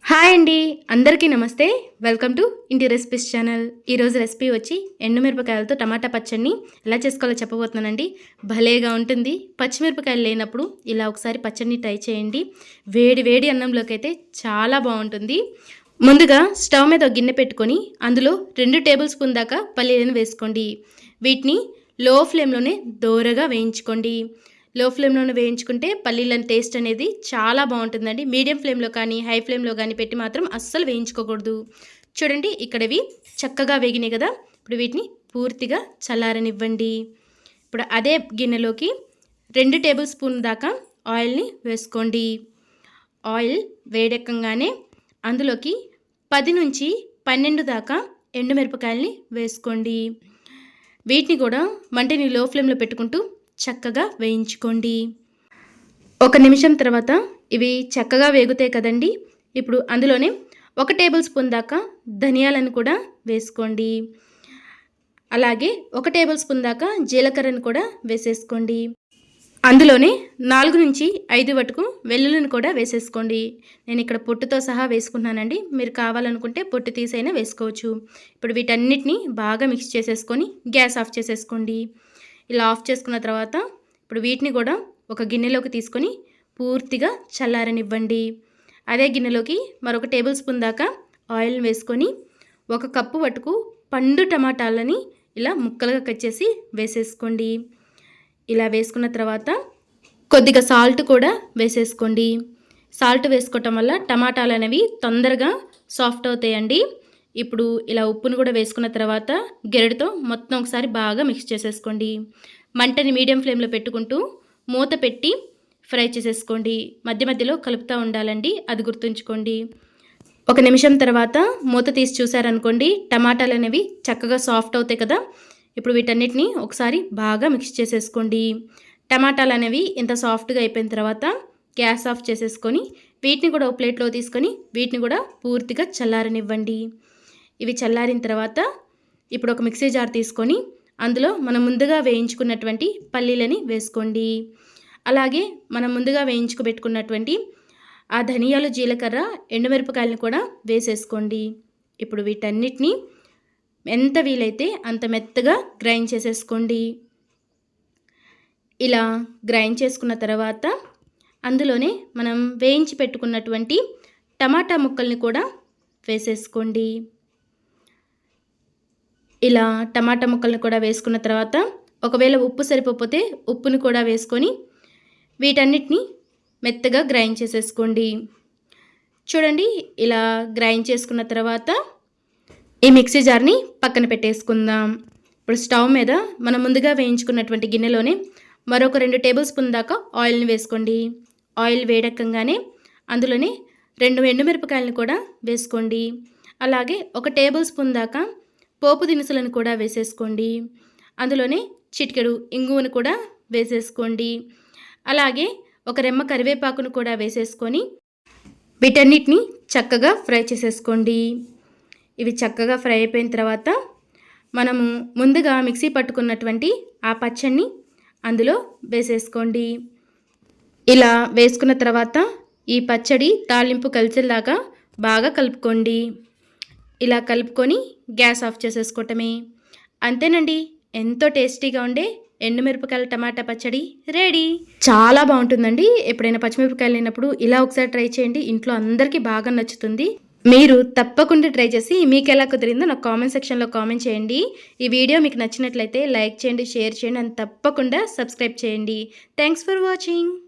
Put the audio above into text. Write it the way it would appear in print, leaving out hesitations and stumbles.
Hi అండి, అందరికీ నమస్తే. వెల్కమ్ టు ఇంటి రెసిపీస్ ఛానల్. ఈరోజు రెసిపీ వచ్చి ఎండుమిరపకాయలతో టమాటా పచ్చడిని ఎలా చేసుకోవాలో చెప్పబోతున్నానండి. భలేగా ఉంటుంది. పచ్చిమిరపకాయలు లేనప్పుడు ఇలా ఒకసారి పచ్చడిని ట్రై చేయండి. వేడి వేడి అన్నంలోకి అయితే చాలా బాగుంటుంది. ముందుగా స్టవ్ మీద ఒక గిన్నె పెట్టుకొని అందులో 2 టేబుల్ స్పూన్ దాకా పల్లీలను వేసుకోండి. వీటిని లో ఫ్లేమ్లోనే దోరగా వేయించుకోండి. లో ఫ్లేమ్లోనే వేయించుకుంటే పల్లీల టేస్ట్ అనేది చాలా బాగుంటుందండి. మీడియం ఫ్లేమ్లో కానీ హై ఫ్లేమ్లో కానీ పెట్టి మాత్రం అస్సలు వేయించుకోకూడదు. చూడండి, ఇక్కడ ఇవి చక్కగా వేగినాయి కదా. ఇప్పుడు వీటిని పూర్తిగా చల్లారనివ్వండి. ఇప్పుడు అదే గిన్నెలోకి 2 టేబుల్ స్పూన్ దాకా ఆయిల్ని వేసుకోండి. ఆయిల్ వేడెక్కగానే అందులోకి 10 నుంచి 12 దాకా ఎండుమిరపకాయల్ని వేసుకోండి. వీటిని కూడా మంటని లో ఫ్లేమ్లో పెట్టుకుంటూ చక్కగా వేయించుకోండి. 1 నిమిషం తర్వాత ఇవి చక్కగా వేగుతాయి కదండి. ఇప్పుడు అందులోనే 1 టేబుల్ స్పూన్ దాకా ధనియాలను కూడా వేసుకోండి. అలాగే 1 టేబుల్ స్పూన్ దాకా జీలకర్రను కూడా వేసేసుకోండి. అందులోనే 4 నుంచి 5 వరకు వెల్లుల్లిని కూడా వేసేసుకోండి. నేను ఇక్కడ పొట్టుతో సహా వేసుకున్నానండి. మీరు కావాలనుకుంటే పొట్టు తీసైనా వేసుకోవచ్చు. ఇప్పుడు వీటన్నిటిని బాగా మిక్స్ చేసేసుకొని గ్యాస్ ఆఫ్ చేసేసుకోండి. ఇలా ఆఫ్ చేసుకున్న తర్వాత ఇప్పుడు వీటిని కూడా ఒక గిన్నెలోకి తీసుకొని పూర్తిగా చల్లారనివ్వండి. అదే గిన్నెలోకి మరొక టేబుల్ స్పూన్ దాకా ఆయిల్ వేసుకొని 1 కప్పు వరకు పండు టమాటాలని ఇలా ముక్కలుగా కట్ చేసి వేసేసుకోండి. ఇలా వేసుకున్న తర్వాత కొద్దిగా సాల్ట్ కూడా వేసేసుకోండి. సాల్ట్ వేసుకోవటం వల్ల టమాటాలు అనేవి తొందరగా సాఫ్ట్ అవుతాయండి. ఇప్పుడు ఇలా ఉప్పును కూడా వేసుకున్న తర్వాత గెరటితో మొత్తం ఒకసారి బాగా మిక్స్ చేసేసుకోండి. మంటని మీడియం ఫ్లేమ్లో పెట్టుకుంటూ మూత పెట్టి ఫ్రై చేసేసుకోండి. మధ్య మధ్యలో కలుపుతూ ఉండాలండి, అది గుర్తుంచుకోండి. 1 నిమిషం తర్వాత మూత తీసి చూసారనుకోండి, టమాటాలు అనేవి చక్కగా సాఫ్ట్ అవుతాయి కదా. ఇప్పుడు వీటన్నిటిని ఒకసారి బాగా మిక్స్ చేసేసుకోండి. టమాటాలు అనేవి ఇంత సాఫ్ట్గా అయిపోయిన తర్వాత గ్యాస్ ఆఫ్ చేసేసుకొని వీటిని కూడా ఒక ప్లేట్లో తీసుకొని వీటిని కూడా పూర్తిగా చల్లారనివ్వండి. ఇవి చల్లారిన తర్వాత ఇప్పుడు ఒక మిక్సీ జార్ తీసుకొని అందులో మనం ముందుగా వేయించుకున్నటువంటి పల్లీలని వేసుకోండి. అలాగే మనం ముందుగా వేయించుకుపెట్టుకున్నటువంటి ఆ ధనియాలు, జీలకర్ర, ఎండుమిరపకాయలను కూడా వేసేసుకోండి. ఇప్పుడు వీటన్నిటిని ఎంత వీలైతే అంత మెత్తగా గ్రైండ్ చేసేసుకోండి. ఇలా గ్రైండ్ చేసుకున్న తర్వాత అందులోనే మనం వేయించి పెట్టుకున్నటువంటి టమాటా ముక్కల్ని కూడా వేసేసుకోండి. ఇలా టమాటా ముక్కల్ని కూడా వేసుకున్న తర్వాత ఒకవేళ ఉప్పు సరిపోతే ఉప్పుని కూడా వేసుకొని వీటన్నిటిని మెత్తగా గ్రైండ్ చేసేసుకోండి. చూడండి, ఇలా గ్రైండ్ చేసుకున్న తర్వాత ఈ మిక్సీ జార్ని పక్కన పెట్టేసుకుందాం. ఇప్పుడు స్టవ్ మీద మనం ముందుగా వేయించుకున్నటువంటి గిన్నెలోనే మరొక 2 టేబుల్ స్పూన్ దాకా ఆయిల్ని వేసుకోండి. ఆయిల్ వేడెక్కగానే అందులోనే 2 ఎండుమిరపకాయలను కూడా వేసుకోండి. అలాగే 1 టేబుల్ స్పూన్ దాకా పోపు దినుసులను కూడా వేసేసుకోండి. అందులోనే చిటికెడు ఇంగువను కూడా వేసేసుకోండి. అలాగే ఒక రెమ్మ కరివేపాకును కూడా వేసేసుకొని వీటన్నిటిని చక్కగా ఫ్రై చేసేసుకోండి. ఇవి చక్కగా ఫ్రై అయిపోయిన తర్వాత మనము ముందుగా మిక్సీ పట్టుకున్నటువంటి ఆ పచ్చడిని అందులో వేసేసుకోండి. ఇలా వేసుకున్న తర్వాత ఈ పచ్చడి తాలింపు కలిసేలాగా బాగా కలుపుకోండి. ఇలా కలుపుకొని గ్యాస్ ఆఫ్ చేసేసుకోవటమే. అంతేనండి, ఎంతో టేస్టీగా ఉండే ఎండుమిరపకాయల టమాటా పచ్చడి రెడీ. చాలా బాగుంటుందండి. ఎప్పుడైనా పచ్చిమిరపకాయలు లేనప్పుడు ఇలా ఒకసారి ట్రై చేయండి. ఇంట్లో అందరికీ బాగా నచ్చుతుంది. మీరు తప్పకుండా ట్రై చేసి మీకు ఎలా కుదిరిందో నాకు కామెంట్ సెక్షన్లో కామెంట్ చేయండి. ఈ వీడియో మీకు నచ్చినట్లయితే లైక్ చేయండి, షేర్ చేయండి అండ్ తప్పకుండా సబ్స్క్రైబ్ చేయండి. Thanks for watching.